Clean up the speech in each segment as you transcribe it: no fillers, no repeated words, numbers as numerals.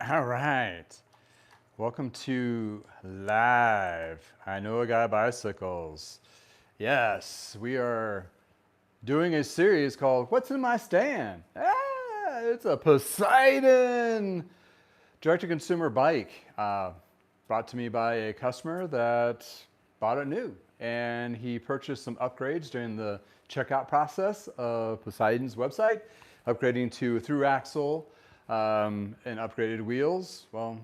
All right. Welcome to Live. I Know a Guy Bicycles. Yes, we are doing a series called What's in My Stand? It's a Poseidon direct-to-consumer bike brought to me by a customer that bought it new. And he purchased some upgrades during the checkout process of Poseidon's website, upgrading to through axle and upgraded wheels. Well,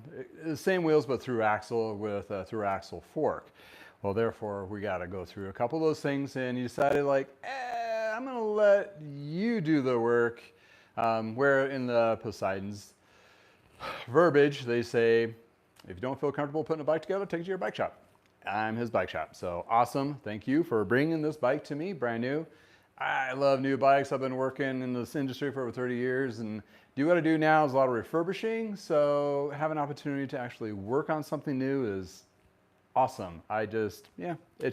the same wheels, but through axle with a through axle fork. Well, therefore, we got to go through a couple of those things, and he decided, like, I'm going to let you do the work. Where in the Poseidon's verbiage, they say, if you don't feel comfortable putting a bike together, take it to your bike shop. I'm his bike shop. So awesome. Thank you for bringing this bike to me, brand new. I love new bikes. I've been working in this industry for over 30 years and do what I do now is a lot of refurbishing. So have an opportunity to actually work on something new is awesome. It's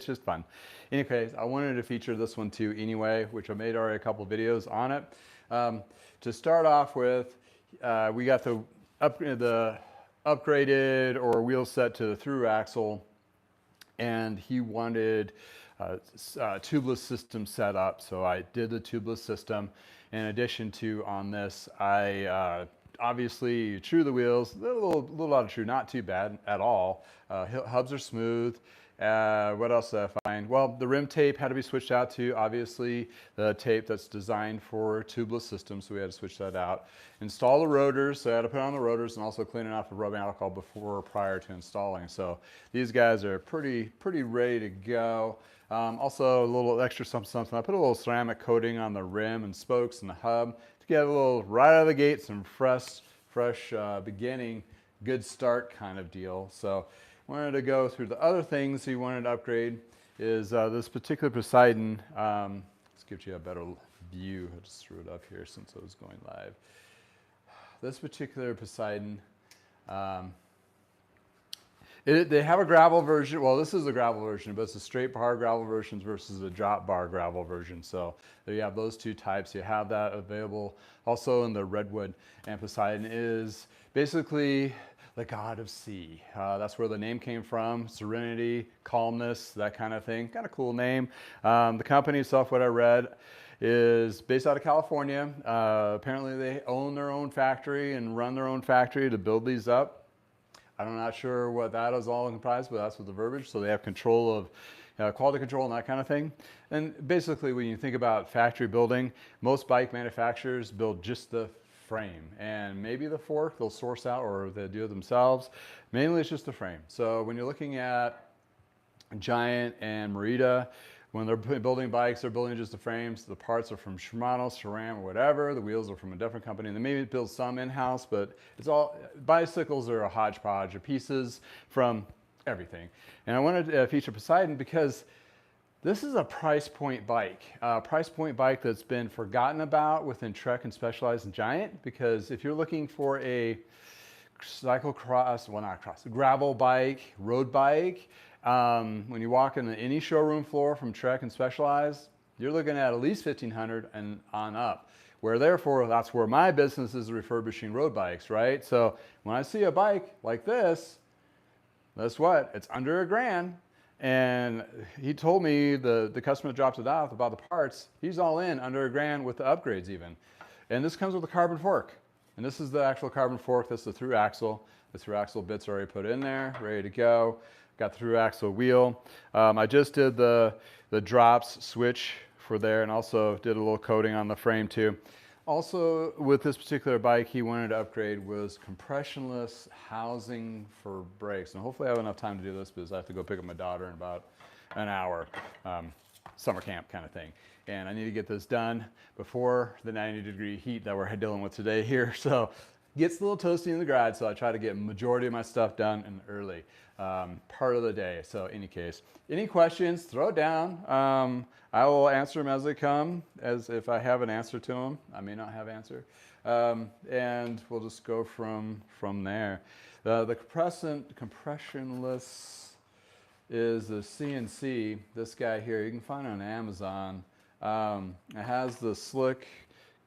just fun. In any case, I wanted to feature this one too anyway, which I made already a couple of videos on it. To start off with, we got the upgraded or wheel set to the through axle, and he wanted a tubeless system set up. So I did the tubeless system. In addition to on this, I obviously true the wheels, a little out of true, not too bad at all. Hubs are smooth. What else did I find? Well, the rim tape had to be switched out to obviously the tape that's designed for tubeless systems, so we had to switch that out. Install the rotors, so I had to put on the rotors and also clean it off with rubbing alcohol prior to installing. So these guys are pretty ready to go. Also a little extra something. I put a little ceramic coating on the rim and spokes and the hub to get a little right out of the gate, some fresh beginning, good start kind of deal. So wanted to go through the other things he wanted to upgrade is this particular Poseidon. Let's give you a better view. I just threw it up here since I was going live. This particular Poseidon, they have a gravel version. Well, this is a gravel version, but it's a straight bar gravel version versus a drop bar gravel version. So there you have those two types. You have that available also in the redwood. And Poseidon is basically the god of sea. That's where the name came from. Serenity, calmness, that kind of thing. Kind of cool name. The company itself, what I read, is based out of California. Apparently they own their own factory and run their own factory to build these up. I'm not sure what that is all comprised, but that's what the verbiage. So they have control of quality control and that kind of thing. And basically when you think about factory building, most bike manufacturers build just the frame and maybe the fork they'll source out or they do it themselves. Mainly it's just the frame. So when you're looking at Giant and Merida, when they're building bikes, they're building just the frames. The parts are from Shimano, SRAM, or whatever. The wheels are from a different company. And they maybe build some in-house, but it's all, bicycles are a hodgepodge of pieces from everything. And I wanted to feature Poseidon because this is a price point bike. A price point bike that's been forgotten about within Trek and Specialized and Giant, because if you're looking for a cyclocross, well not cross, gravel bike, road bike, when you walk in any showroom floor from Trek and Specialized, you're looking at least $1,500 and on up. Where therefore, that's where my business is refurbishing road bikes, right? So when I see a bike like this, that's what? It's under $1,000. And he told me, the customer that drops it off about the parts, he's all in under $1,000 with the upgrades even. And this comes with a carbon fork. And this is the actual carbon fork. This is the through axle. The through axle bits are already put in there, ready to go. Got the through axle wheel. I just did the drops switch for there and also did a little coating on the frame too. Also with this particular bike he wanted to upgrade was compressionless housing for brakes. And hopefully I have enough time to do this because I have to go pick up my daughter in about an hour. Summer camp kind of thing. And I need to get this done before the 90-degree heat that we're dealing with today here. So gets a little toasty in the garage, so I try to get majority of my stuff done in the early part of the day. So any case, any questions, throw it down. I will answer them as they come, as if I have an answer to them. I may not have an answer. And we'll just go from there. The compressionless is the CNC. This guy here, you can find it on Amazon. It has the slick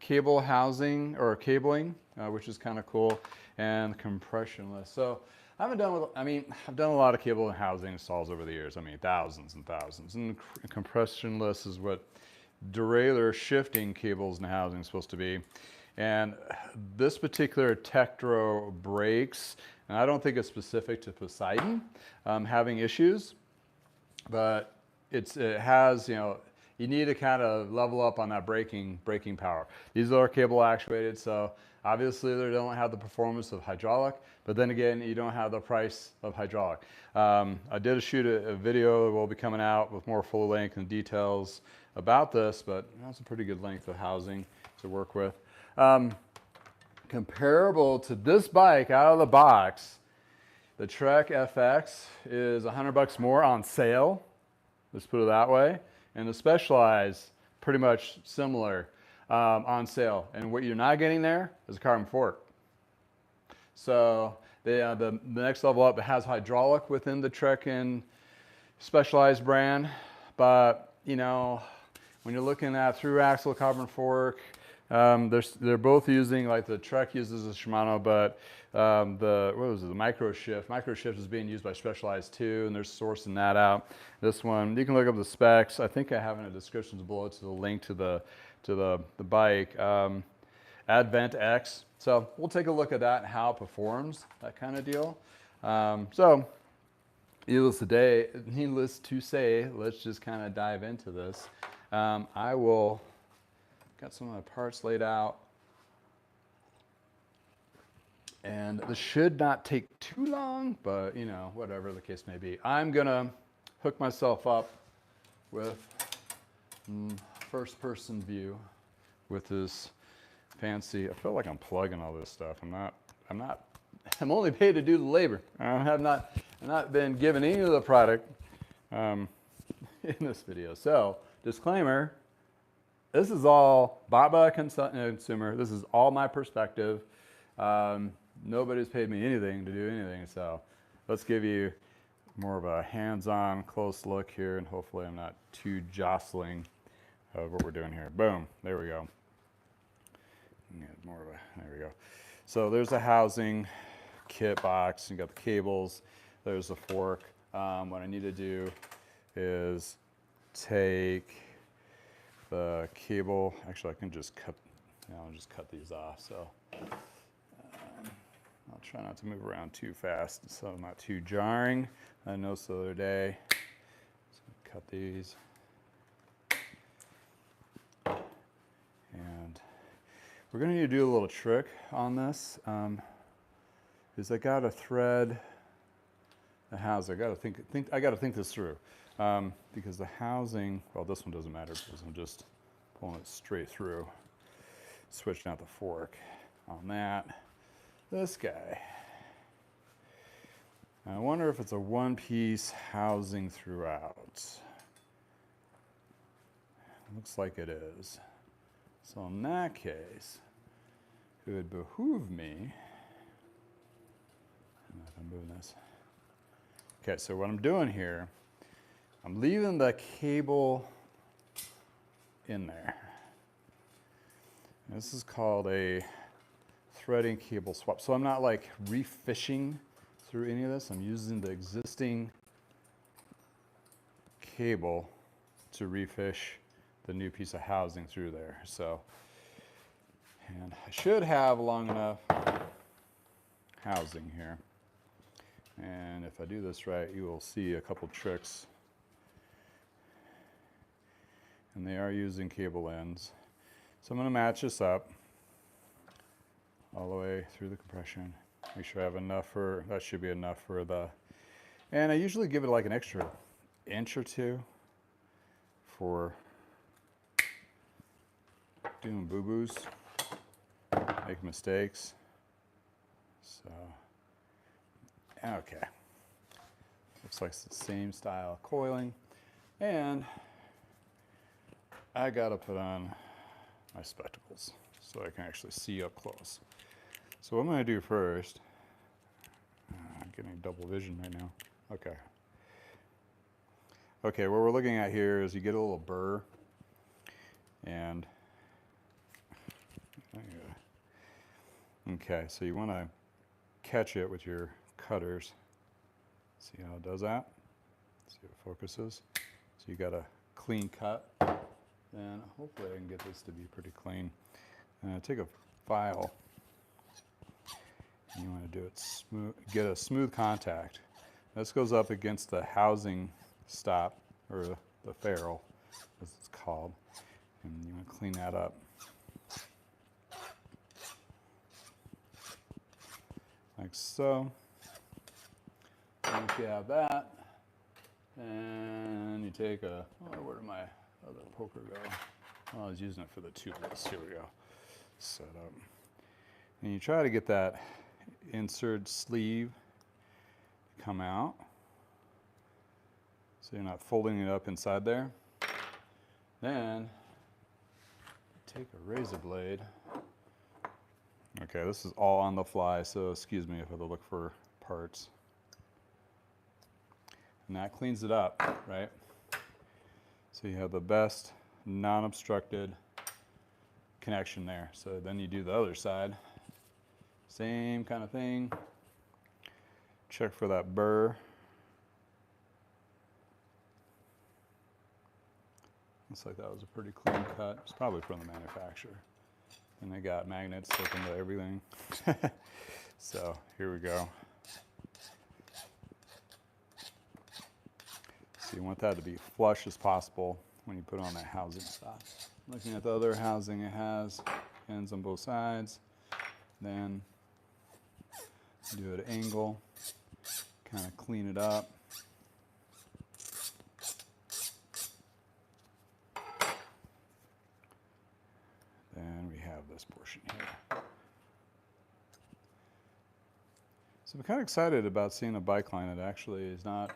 cable housing or cabling, which is kind of cool, and compressionless. So I've done a lot of cable and housing installs over the years. I mean, thousands and thousands. And compressionless is what derailleur shifting cables and housing is supposed to be. And this particular Tektro breaks, and I don't think it's specific to Poseidon having issues, but it has, you need to kind of level up on that braking power. These are cable actuated, so obviously they don't have the performance of hydraulic, but then again, you don't have the price of hydraulic. I did shoot a video that will be coming out with more full length and details about this, but that's a pretty good length of housing to work with. Comparable to this bike out of the box, the Trek FX is $100 more on sale. Let's put it that way. And the Specialized, pretty much similar on sale. And what you're not getting there is a carbon fork. So the next level up, it has hydraulic within the Trek and Specialized brand. But, when you're looking at through axle carbon fork, they're both using, like the Trek uses a Shimano, but the micro shift is being used by Specialized too, and they're sourcing that out. This one, you can look up the specs. I think I have in the descriptions below to the link to the bike. Advent X. So we'll take a look at that and how it performs, that kind of deal. So needless to say, let's just kind of dive into this. I will got some of my parts laid out. And this should not take too long, but whatever the case may be. I'm gonna hook myself up with first person view with this fancy, I feel like I'm plugging all this stuff. I'm only paid to do the labor. I've not been given any of the product in this video. So, disclaimer, this is all bought by a consumer. This is all my perspective. Nobody's paid me anything to do anything. So let's give you more of a hands-on close look here, and hopefully I'm not too jostling of what we're doing here. Boom, there we go. There we go. So there's a housing kit box. You got the cables. There's the fork. What I need to do is take the cable. Actually, I can just cut. I'll just cut these off. So I'll try not to move around too fast, so I'm not too jarring. I noticed the other day. So cut these, and we're going to need to do a little trick on this. Is I got to thread the housing. I got to think this through. Because the housing, well, this one doesn't matter because I'm just pulling it straight through. Switching out the fork on that. This guy. I wonder if it's a one-piece housing throughout. Looks like it is. So in that case, it would behoove me. I don't know if I'm moving this. Okay, so what I'm doing here, I'm leaving the cable in there. This is called a threading cable swap. So I'm not like refishing through any of this. I'm using the existing cable to refish the new piece of housing through there. So, and I should have long enough housing here. And if I do this right, you will see a couple tricks. And they are using cable ends. So I'm going to match this up all the way through the compression. Make sure I have enough for, that should be enough for the, and I usually give it like an extra inch or two for doing boo-boos, make mistakes. So, okay. Looks like it's the same style of coiling. And I gotta put on my spectacles so I can actually see up close. So what I'm gonna do first, I'm getting double vision right now. Okay. Okay, what we're looking at here is you get a little burr, and Okay, so you want to catch it with your cutters. See how it does that? See if it focuses. So you got a clean cut, and hopefully I can get this to be pretty clean. Take a file, and you want to do it smooth, get a smooth contact. This goes up against the housing stop, or the ferrule, as it's called, and you want to clean that up. Like so. Once you have that, and you take a, oh, where did my other poker go? Oh, I was using it for the tubeless. Here we go. Set up. And you try to get that insert sleeve to come out, so you're not folding it up inside there. Then take a razor blade. Okay, this is all on the fly, so excuse me if I look for parts. And that cleans it up, right? So you have the best non-obstructed connection there. So then you do the other side. Same kind of thing. Check for that burr. Looks like that was a pretty clean cut. It's probably from the manufacturer. And they got magnets hooked into everything. So here we go. So you want that to be flush as possible when you put on that housing stop. Looking at the other housing, it has ends on both sides. Then do it at an angle, kind of clean it up. Then we have this portion here. So I'm kind of excited about seeing a bike line that actually is not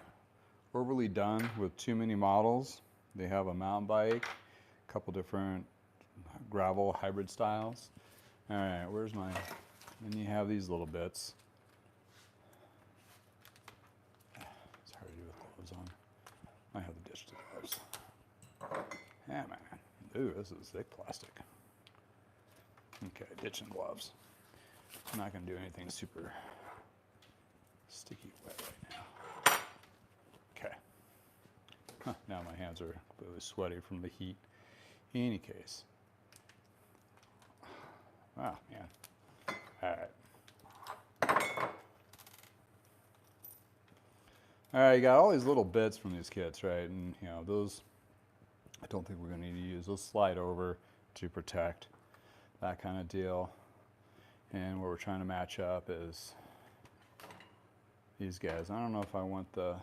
overly done with too many models. They have a mountain bike, a couple different gravel hybrid styles. All right, where's my, then you have these little bits. It's hard to do with gloves on. I have the digital gloves. Yeah, man. Ooh, this is thick plastic. Okay, ditching gloves. I'm not gonna do anything super sticky wet right now. Okay. Huh, now my hands are completely sweaty from the heat. In any case. Wow, man. All right. All right, you got all these little bits from these kits, right? And, you know, those, I don't think we're going to need to use. Those slide over to protect, that kind of deal. And what we're trying to match up is these guys. I don't know if I want the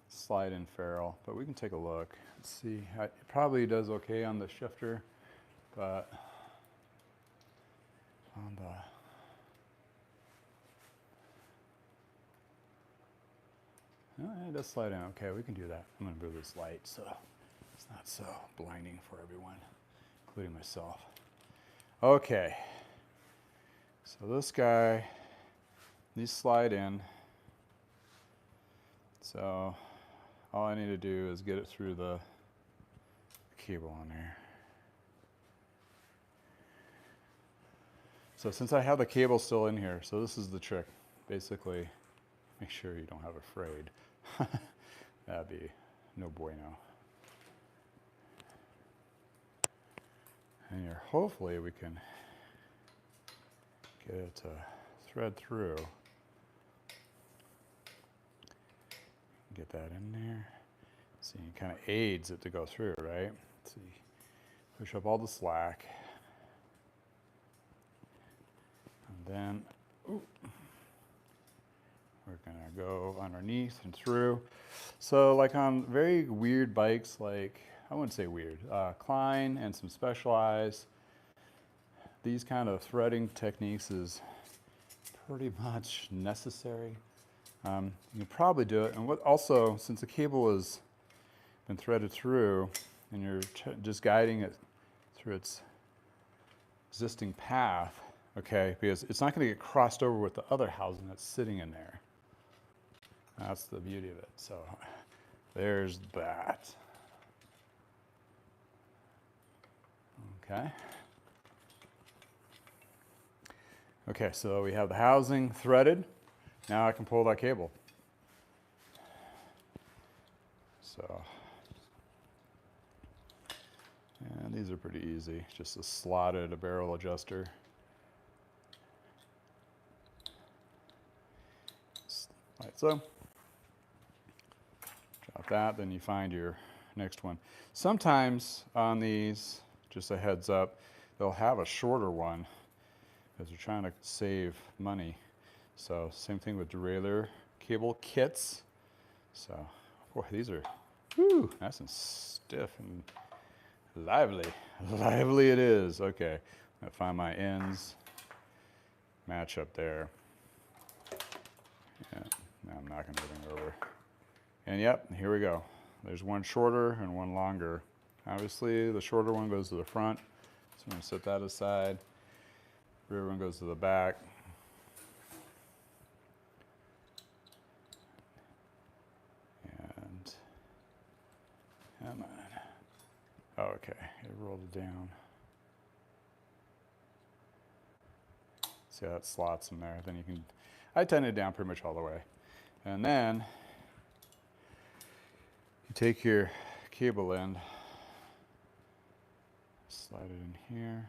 slide-in ferrule, but we can take a look. Let's see. It probably does okay on the shifter, but on the oh, yeah, it does slide in. Okay, we can do that. I'm going to move this light so it's not so blinding for everyone, including myself. Okay, so this guy, these slide in. So all I need to do is get it through the cable on there. So since I have the cable still in here, so this is the trick. Basically, make sure you don't have a frayed. That'd be no bueno. And here, hopefully we can get it to thread through. Get that in there. See, it kind of aids it to go through, right? See, push up all the slack. And then, ooh, we're gonna go underneath and through. So like on very weird bikes, like, I wouldn't say weird, Klein and some Specialized, these kind of threading techniques is pretty much necessary. You can probably do it, and what also, since the cable has been threaded through, and you're just guiding it through its existing path, okay, because it's not going to get crossed over with the other housing that's sitting in there. That's the beauty of it. So there's that. Okay. Okay, so we have the housing threaded. Now I can pull that cable. So, and these are pretty easy. Just a slotted a barrel adjuster. Like so. Drop that, then you find your next one. Sometimes on these, just a heads up, they'll have a shorter one because they're trying to save money. So same thing with derailleur cable kits. So, boy, these are, whew, nice and stiff and lively. Lively it is. Okay, I'm gonna find my ends, match up there. Yeah, now I'm knocking everything over. And yep, here we go. There's one shorter and one longer. Obviously, the shorter one goes to the front, so I'm gonna set that aside. Rear one goes to the back. And, come on. Oh, okay, it rolled it down. See how it slots in there? Then you can, I tighten it down pretty much all the way. And then you take your cable end, slide it in here.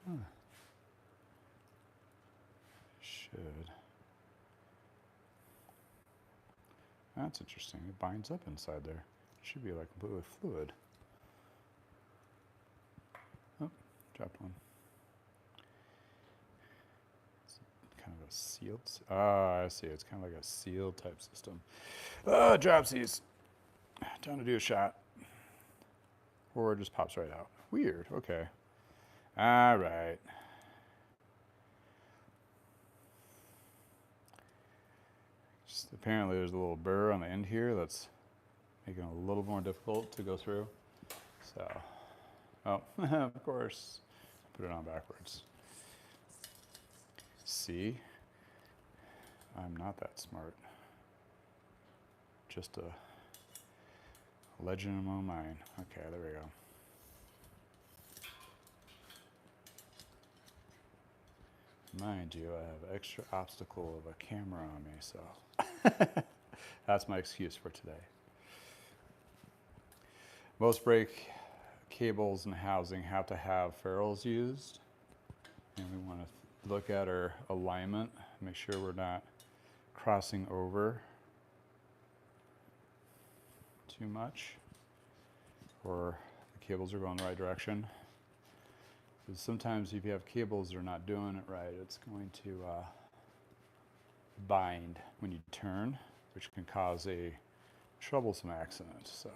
Huh. Should. That's interesting. It binds up inside there. It should be like completely fluid. Oh, dropped one. It's kind of a sealed. Ah, I see. It's kind of like a sealed type system. Ah, dropsies. Time to do a shot. Or it just pops right out. Weird. Okay. All right. Just apparently there's a little burr on the end here that's making it a little more difficult to go through. So, oh, of course, put it on backwards. See, I'm not that smart. Just a legend in my mind. Okay, there we go. Mind you, I have an extra obstacle of a camera on me, so that's my excuse for today. Most brake cables and housing have to have ferrules used, and we want to look at our alignment, make sure we're not crossing over too much, or the cables are going the right direction. Because sometimes if you have cables that are not doing it right, it's going to bind when you turn, which can cause a troublesome accident. So,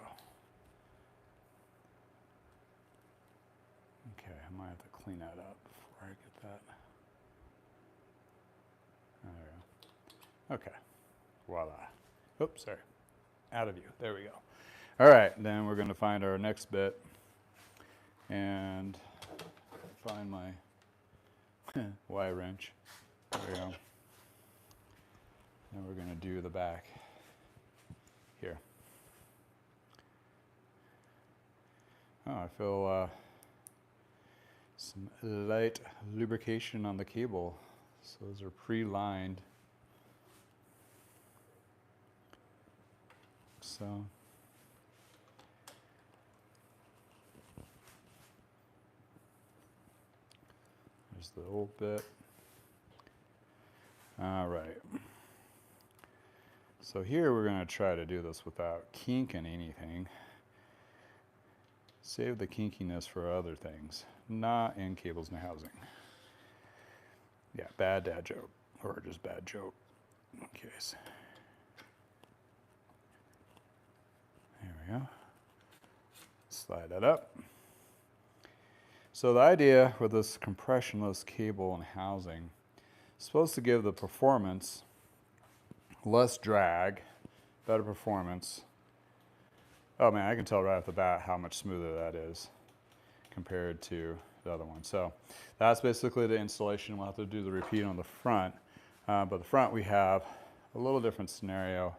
okay, I might have to clean that up before I get that. There we go. Okay, voila. Oops, sorry. Out of view. There we go. All right, then we're going to find our next bit and find my Y wrench. There we go. And we're going to do the back here. Oh, I feel some light lubrication on the cable. So those are pre-lined. So there's the old bit. All right. So here we're going to try to do this without kinking anything. Save the kinkiness for other things, not in cables and housing. Yeah, bad dad joke, or just bad joke. Okay. There we go. Slide that up. So the idea with this compressionless cable and housing is supposed to give the performance less drag, better performance. Oh man, I can tell right off the bat how much smoother that is compared to the other one. So that's basically the installation. We'll have to do the repeat on the front. But the front we have a little different scenario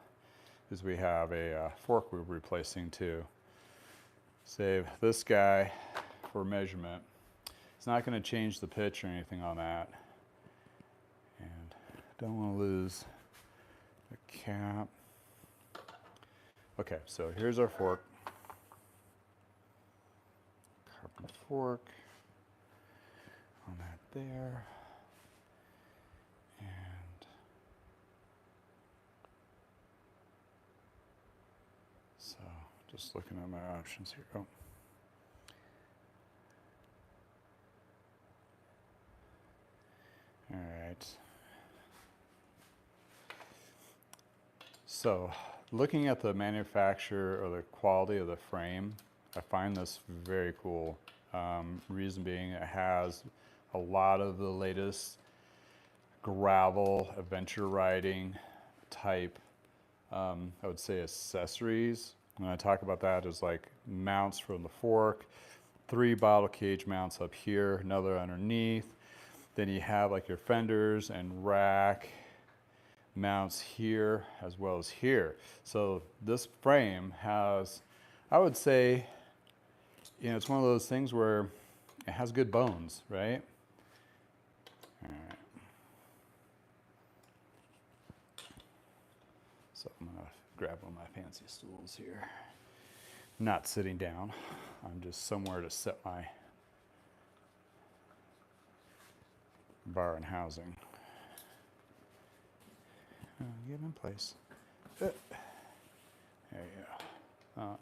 is we have a fork we're replacing to save this guy for measurement. It's not going to change the pitch or anything on that. And don't want to lose the cap. Okay, so here's our fork. Carbon fork on that there. And so just looking at my options here. Oh. All right. So looking at the manufacture or the quality of the frame, I find this very cool. Reason being, it has a lot of the latest gravel, adventure riding type, I would say accessories. When I talk about that, is like mounts from the fork, 3 bottle cage mounts up here, another underneath. Then you have like your fenders and rack mounts here as well as here. So this frame has, I would say, you know, it's one of those things where it has good bones, right? All right. So I'm gonna grab one of my fancy stools here. Not sitting down, I'm just somewhere to set my bar and housing. Get in place. There you go. Oh,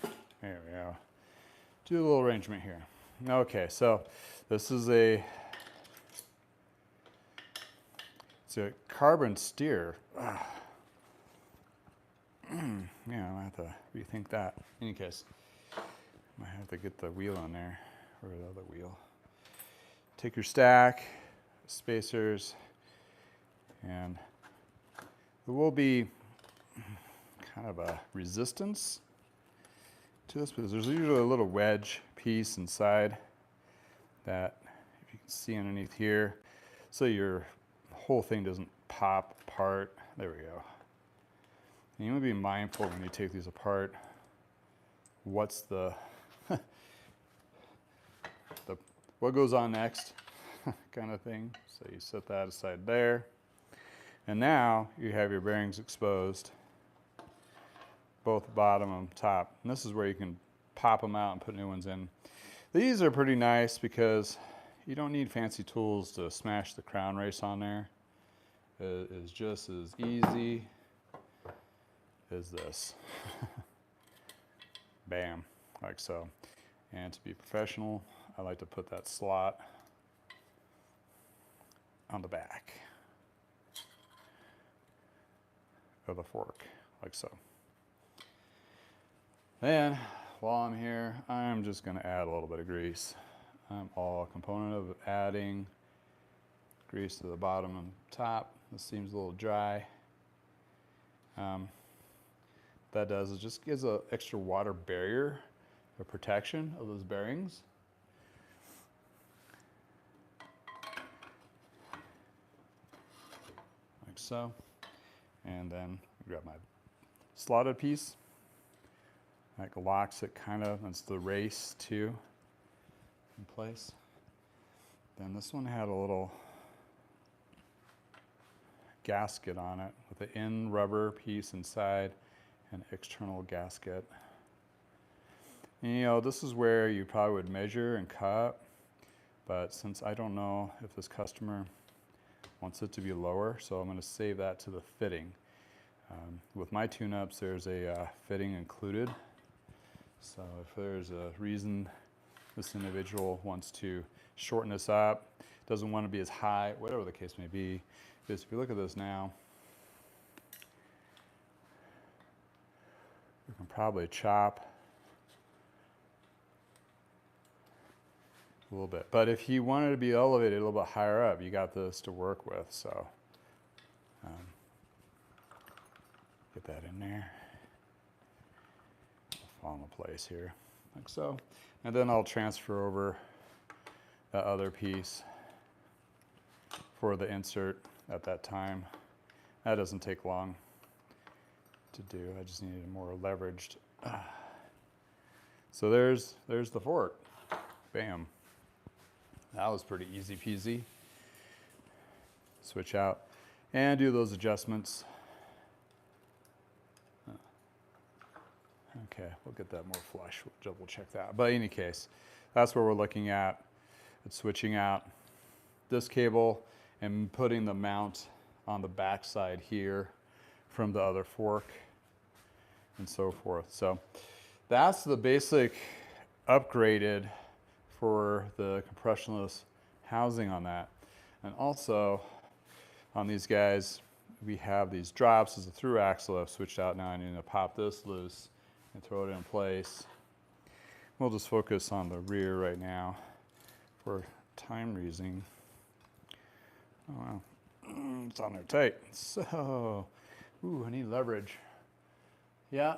okay. There we go. Do a little arrangement here. Okay, so this is it's a carbon steer. Yeah, I might have to rethink that. In any case, I might have to get the wheel on there, or the other wheel. Take your stack, spacers, and there will be kind of a resistance to this because there's usually a little wedge piece inside that, if you can see underneath here, so your whole thing doesn't pop apart. There we go. And you want to be mindful when you take these apart, what's the what goes on next kind of thing. So you set that aside there. And now you have your bearings exposed, both bottom and top. And this is where you can pop them out and put new ones in. These are pretty nice because you don't need fancy tools to smash the crown race on there. It is just as easy as this. Bam, like so. And to be professional, I like to put that slot on the back of the fork, like so. Then, while I'm here, I'm just going to add a little bit of grease. I'm all a component of adding grease to the bottom and top. This seems a little dry. That does, it just gives an extra water barrier or protection of those bearings. Like so. And then grab my slotted piece. That locks it kind of, that's the race too, in place. Then this one had a little gasket on it with the in rubber piece inside and external gasket. And, you know, this is where you probably would measure and cut, but since I don't know if this customer wants it to be lower, so I'm going to save that to the fitting. With my tune-ups, there's a fitting included. So if there's a reason this individual wants to shorten this up, doesn't want to be as high, whatever the case may be, because if you look at this now, you can probably chop a little bit. But if you wanted to be elevated a little bit higher up, you got this to work with. So get that in there. Fall into place here, like so. And then I'll transfer over that other piece for the insert at that time. That doesn't take long to do. I just needed more leveraged. So there's the fork. Bam. That was pretty easy peasy. Switch out and do those adjustments. Okay, we'll get that more flush. We'll double check that. But in any case, that's what we're looking at. It's switching out this cable and putting the mount on the back side here from the other fork and so forth. So that's the basic upgraded for the compressionless housing on that. And also on these guys, we have these drops as a through axle. I've switched out now. I need to pop this loose and throw it in place. We'll just focus on the rear right now for time reason. Oh wow, it's on there tight. So, ooh, I need leverage. Yeah,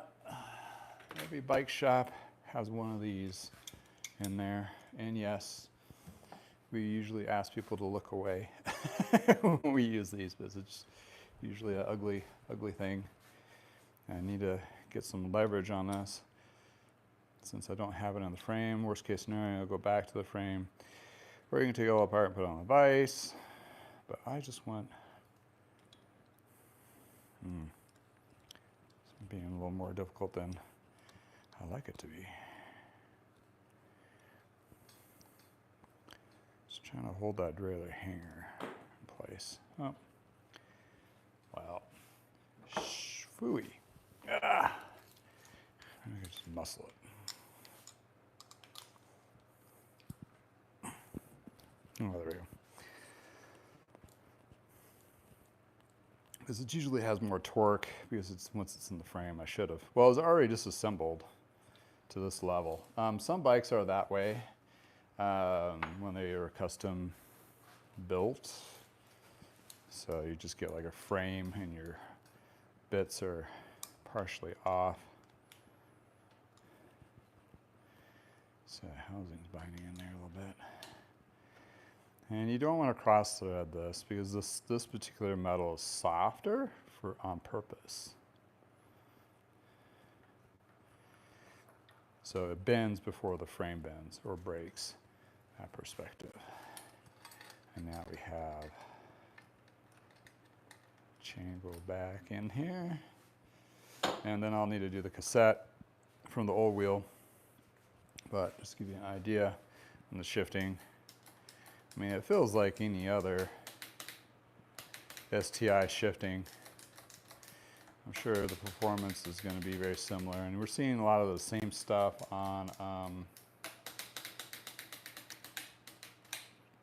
every bike shop has one of these in there. And yes, we usually ask people to look away when we use these, but it's usually an ugly, ugly thing. I need to get some leverage on this since I don't have it in the frame. Worst case scenario, I'll go back to the frame, or you can take it all apart and put it on the vise. But I just want it's being a little more difficult than I like it to be. Just trying to hold that derailleur hanger in place. Oh, well, phooey. Ah. I can just muscle it. Oh, there we go. Because it usually has more torque because it's once it's in the frame. I should have. Well, it's already disassembled to this level. Some bikes are that way when they are custom built. So you just get like a frame and your bits are partially off. So housing's binding in there a little bit. And you don't want to cross thread this because this particular metal is softer on purpose. So it bends before the frame bends or breaks, that perspective. And now we have chain go back in here. And then I'll need to do the cassette from the old wheel. But just to give you an idea on the shifting. I mean, it feels like any other STI shifting. I'm sure the performance is going to be very similar. And we're seeing a lot of the same stuff on,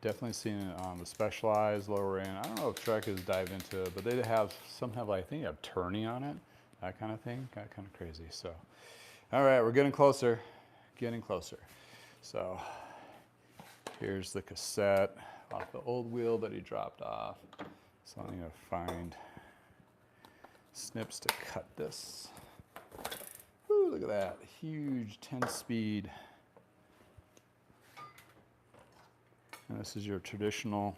definitely seeing it on the Specialized lower end. I don't know if Trek has dived into it, but they have like, I think they have turning on it, that kind of thing. Got kind of crazy. So, all right, we're getting closer, getting closer. So here's the cassette off the old wheel that he dropped off. So I'm going to find snips to cut this. Woo, look at that, huge 10-speed. And this is your traditional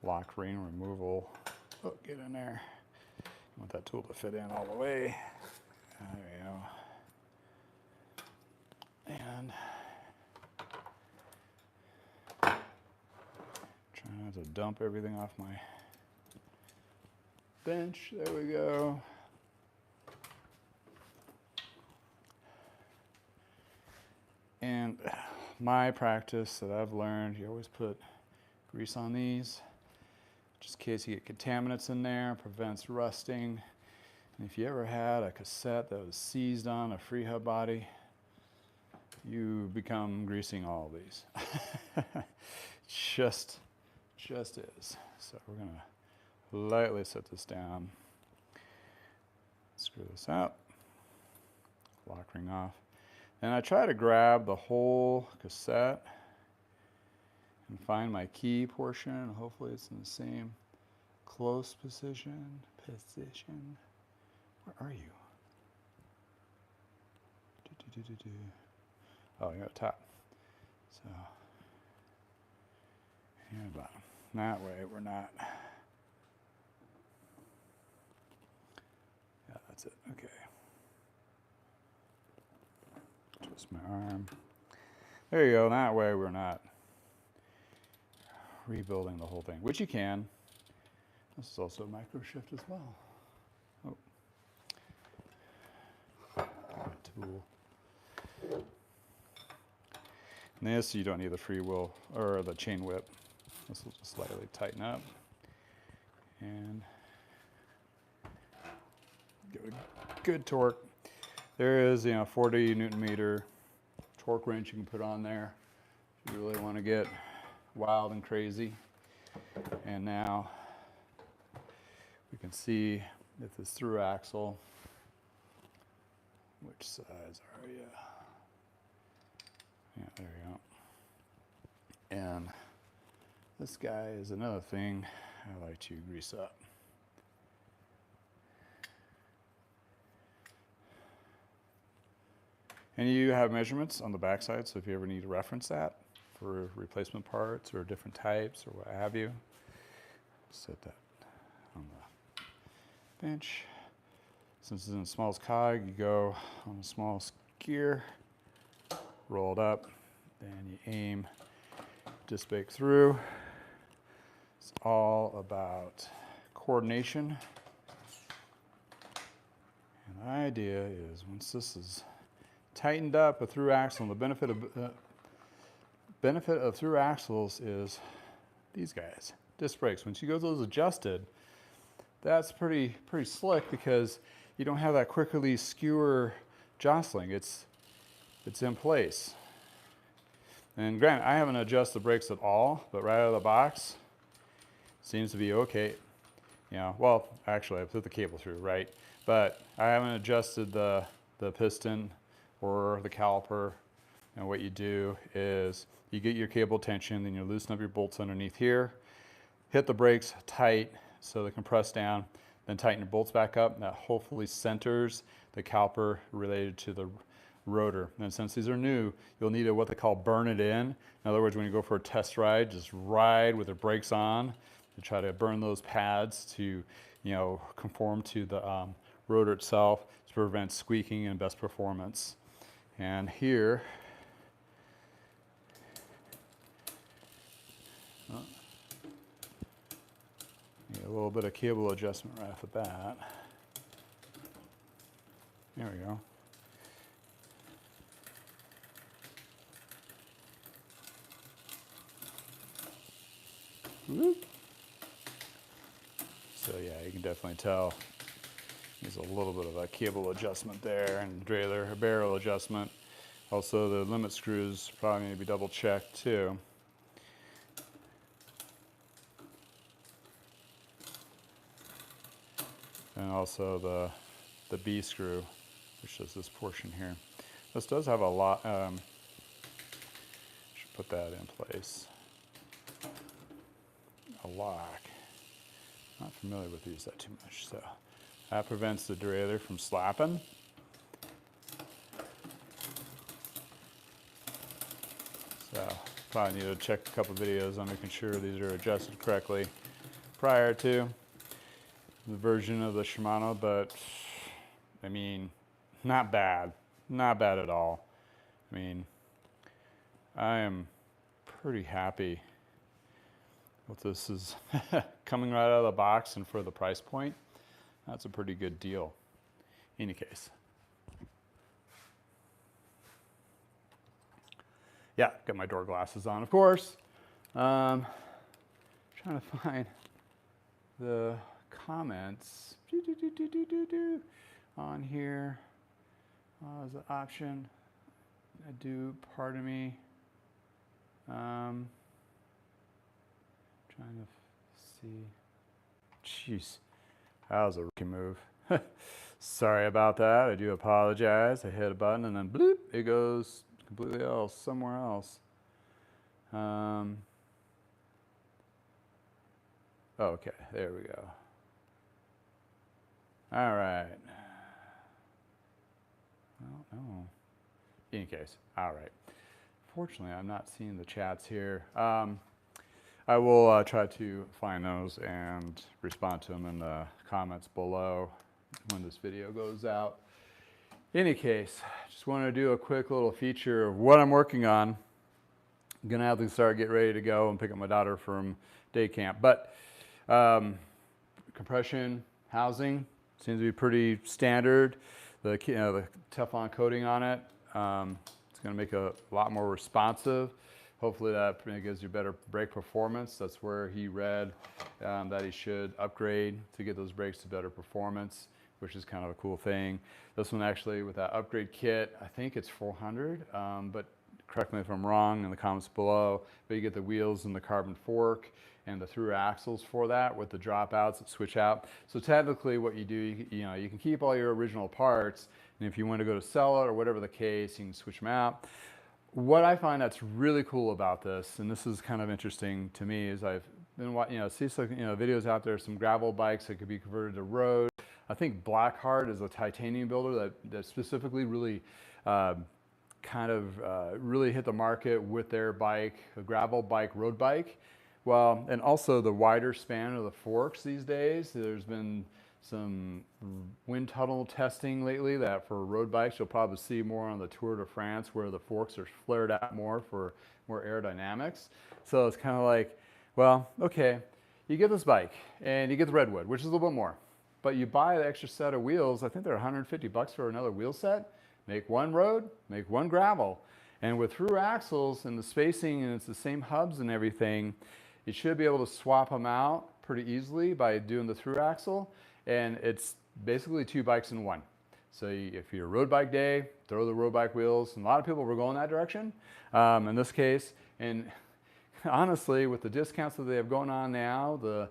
lock ring removal. Oh, get in there. You want that tool to fit in all the way. There we go. And trying not to dump everything off my bench. There we go. And my practice that I've learned, you always put grease on these, just in case you get contaminants in there, prevents rusting. And if you ever had a cassette that was seized on a free hub body, you become greasing all of these. just is. So we're gonna lightly set this down, screw this out, lock ring off. And I try to grab the whole cassette and find my key portion. Hopefully it's in the same close position. Where are you? Oh, you're at the top. So, here at the bottom. That way we're not. Yeah, that's it. Okay. twist my arm. There you go. That way we're not rebuilding the whole thing, which you can. This is also a micro shift as well. Oh. Tool. And this, you don't need the free wheel or the chain whip. This will just slightly tighten up and give it a good torque. There is, 40 Newton meter torque wrench you can put on there if you really want to get wild and crazy. And now we can see if this through axle, which size are you? Yeah, there you go. And this guy is another thing I like to grease up. And you have measurements on the backside, so if you ever need to reference that for replacement parts or different types or what have you, set that on the bench. Since it's in the smallest cog, you go on the smallest gear, roll it up, then you aim disc brake through. It's all about coordination. And the idea is once this is tightened up a through axle, and the benefit of through axles is these guys, disc brakes. Once you get those adjusted, that's pretty slick because you don't have that quick release skewer jostling. It's in place. And granted, I haven't adjusted the brakes at all, but right out of the box, seems to be okay. Well, actually I put the cable through, right? But I haven't adjusted the piston or the caliper. And what you do is you get your cable tension, then you loosen up your bolts underneath here, hit the brakes tight so they compress down, then tighten your bolts back up. And that hopefully centers the caliper related to the rotor. And since these are new, you'll need to what they call burn it in. In other words, when you go for a test ride, just ride with the brakes on to try to burn those pads to, conform to the rotor itself to prevent squeaking and best performance. And here, a little bit of cable adjustment right off the bat. There we go. Whoop. So yeah, you can definitely tell there's a little bit of a cable adjustment there and a barrel adjustment. Also the limit screws probably need to be double checked too. And also the B screw, which is this portion here. This does have a lot, should put that in place. A lock. Not familiar with these that too much, so that prevents the derailleur from slapping. So probably need to check a couple videos on making sure these are adjusted correctly prior to the version of the Shimano, but I mean, not bad at all. I mean, I am pretty happy with this is coming right out of the box, and for the price point, that's a pretty good deal. In any case. Yeah, got my door glasses on, of course. Trying to find the comments on here. As an option, pardon me. Trying to see. Jeez, that was a rookie move. Sorry about that. I do apologize. I hit a button and then bloop, it goes completely else, somewhere else. Okay, there we go. All right. Well, no. In any case, all right. Fortunately, I'm not seeing the chats here. I will try to find those and respond to them in the comments below when this video goes out. In any case, just wanted to do a quick little feature of what I'm working on. I'm gonna have to start get ready to go and pick up my daughter from day camp. But compression housing seems to be pretty standard. The Teflon coating on it, it's going to make it a lot more responsive. Hopefully that gives you better brake performance. That's where he read that he should upgrade to get those brakes to better performance, which is kind of a cool thing. This one actually with that upgrade kit, I think it's 400, but correct me if I'm wrong in the comments below, but you get the wheels and the carbon fork and the through axles for that with the dropouts that switch out. So technically what you do, you can keep all your original parts, and if you want to go to sell it or whatever the case, you can switch them out. What I find that's really cool about this, and this is kind of interesting to me, is I've been see some videos out there, some gravel bikes that could be converted to road. I think Blackheart is a titanium builder that specifically really really hit the market with their bike, a gravel bike, road bike. Well, and also the wider span of the forks these days. There's been some wind tunnel testing lately that for road bikes, you'll probably see more on the Tour de France where the forks are flared out more for more aerodynamics. So it's kind of like, well, okay, you get this bike and you get the Redwood, which is a little bit more, but you buy the extra set of wheels. I think they're 150 bucks for another wheel set. Make one road, make one gravel. And with through axles and the spacing, and it's the same hubs and everything, you should be able to swap them out pretty easily by doing the through axle. And it's basically two bikes in one. So if you're a road bike day, throw the road bike wheels. And a lot of people were going that direction in this case. And honestly, with the discounts that they have going on now,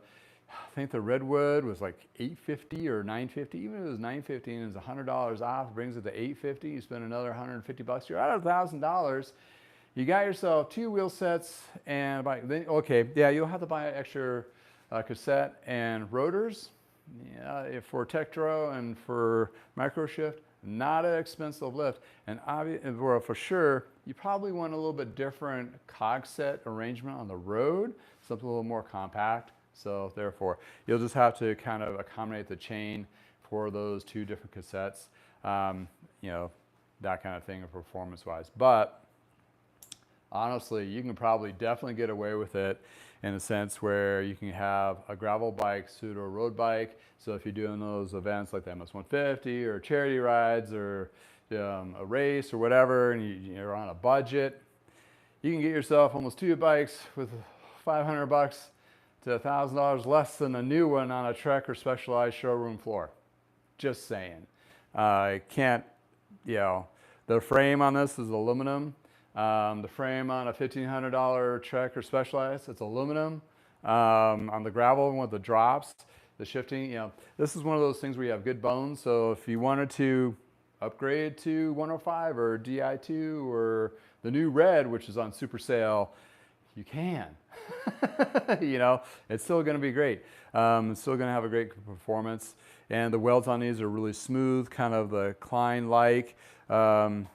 I think the Redwood was like $850 or $950. Even if it was $950 and it's $100 off, it brings it to $850. You spend another 150 bucks. You're out of $1,000. You got yourself two wheel sets and a bike. Then, okay, yeah, you'll have to buy an extra cassette and rotors. Yeah, for Tektro and for Microshift, not an expensive lift. And for sure, you probably want a little bit different cog set arrangement on the road, something a little more compact. So therefore, you'll just have to kind of accommodate the chain for those two different cassettes, that kind of thing performance-wise. But honestly, you can probably definitely get away with it in a sense where you can have a gravel bike pseudo road bike. So if you're doing those events like the MS150 or charity rides or a race or whatever, and you're on a budget, you can get yourself almost two bikes with 500 bucks to $1,000 less than a new one on a Trek or Specialized showroom floor. Just saying. The frame on this is aluminum. The frame on a $1,500 Trek or Specialized, it's aluminum. On the gravel one with the drops, the shifting, this is one of those things where you have good bones. So if you wanted to upgrade to 105 or Di2 or the new red, which is on super sale, you can. It's still going to be great. It's still going to have a great performance. And the welds on these are really smooth, kind of the Klein-like. And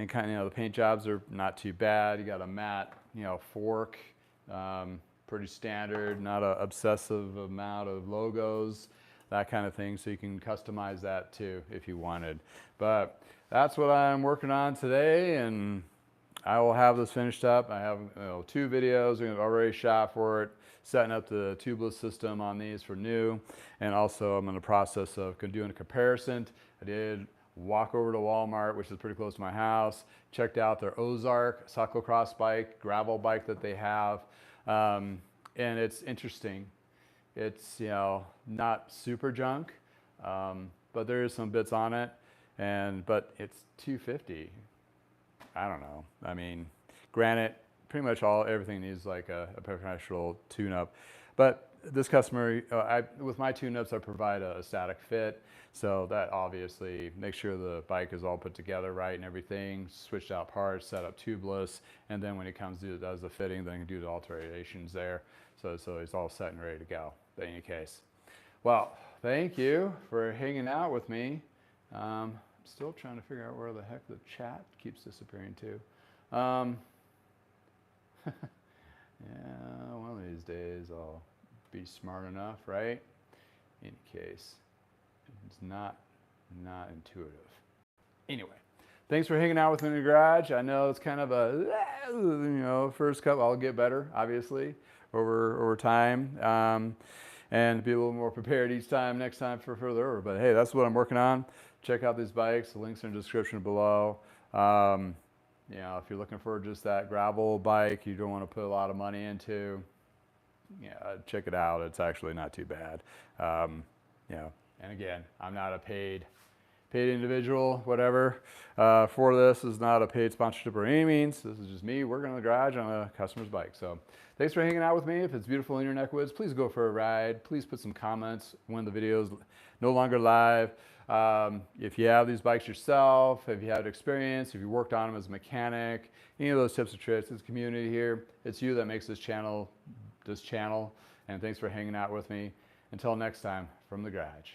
kind of, the paint jobs are not too bad. You got a matte, fork, pretty standard, not an obsessive amount of logos, that kind of thing. So you can customize that too if you wanted. But that's what I'm working on today, and I will have this finished up. I have 2 videos I've already shot for it, setting up the tubeless system on these for new, and also I'm in the process of doing a comparison. I did walk over to Walmart, which is pretty close to my house, checked out their Ozark cyclocross bike, gravel bike that they have, and it's interesting. It's not super junk, but there is some bits on it, but it's $250. I don't know. I mean, granted, pretty much everything needs like a professional tune-up. But this customer, with my tune-ups, I provide a static fit. So that obviously makes sure the bike is all put together right and everything, switched out parts, set up tubeless, and then when it comes to does the fitting, then you can do the alterations there. So it's all set and ready to go in any case. Well, thank you for hanging out with me. Still trying to figure out where the heck the chat keeps disappearing to. Yeah, one of these days I'll be smart enough, right? In case it's not intuitive. Anyway, thanks for hanging out with me in the garage. I know it's kind of a, first cup. I'll get better, obviously, over time. And be a little more prepared each time, next time for further over. But hey, that's what I'm working on. Check out these bikes. The links are in the description below. If you're looking for just that gravel bike you don't want to put a lot of money into, check it out. It's actually not too bad. And again, I'm not a paid individual, whatever. For this is not a paid sponsorship or any means. This is just me working in the garage on a customer's bike. So thanks for hanging out with me. If it's beautiful in your neck woods, please go for a ride. Please put some comments when the video is no longer live. If you have these bikes yourself, if you have experience, if you worked on them as a mechanic, any of those tips and tricks, this community here, it's you that makes this channel. And thanks for hanging out with me. Until next time, from the garage.